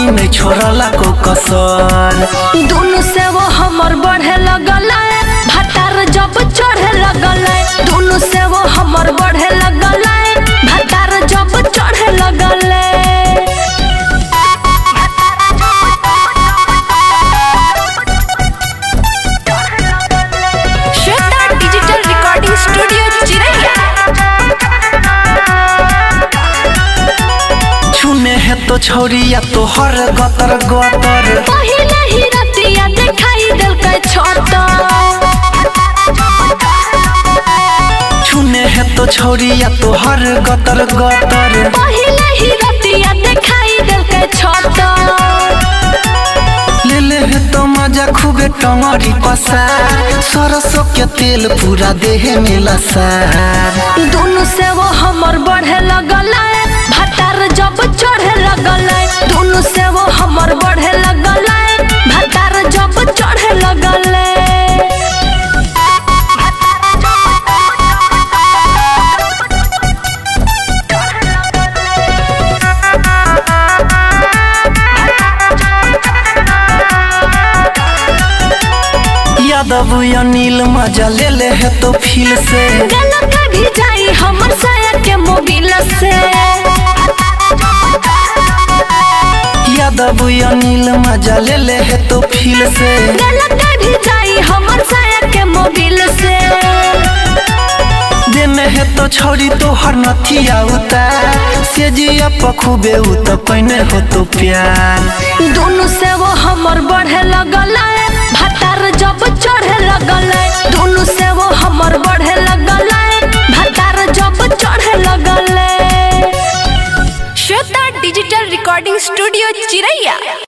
जवानी में छोड़ला को कसर। दोनों से वो हमर बढ़े लगल भतार जब चढ़े लगल। दोनों से वो हमर बढ़े लगल भतार जब चढ़े लगल। श्वेता डिजिटल रिकॉर्डिंग स्टूडियो चिरैया। छूने है तो छोरिया तो हर गतर गतर। पहिले ही रतिया दिखाई दिल के छोटा। छूने है तो छोरिया तो हर गतर गतर। पहिले ही रतिया दिखाई दिल के छोटा। ले ले है तो मजा खूबे टंगरी पसार। सरसों के तेल पूरा देह में लसार। दोनों से वो हमर बढ़े लगल भतार जब चढ़े लगल। दोनों से वो हमर बढ़े लगल भतार जब चढ़े लगल। यादव अनिल मजा ले ले है तो फील से। गलत भी जाई हमर साया के मोबिल से। यादव अनिल मजा ले ले है तो फील से। गलत भी जाई हमर साया के मोबिल से। देने है तो छोड़ी तो हर नथिया उतार। से जिया पखुबे उ तो कहने हो तो प्यार। दोनों से वो हमर बढ़े लगल भतार जब चढ़े लगल। दोनों से वो हमर बढ़े लगल भतार जब चढ़े लगल। श्वेता डिजिटल रिकॉर्डिंग स्टूडियो चिरैया।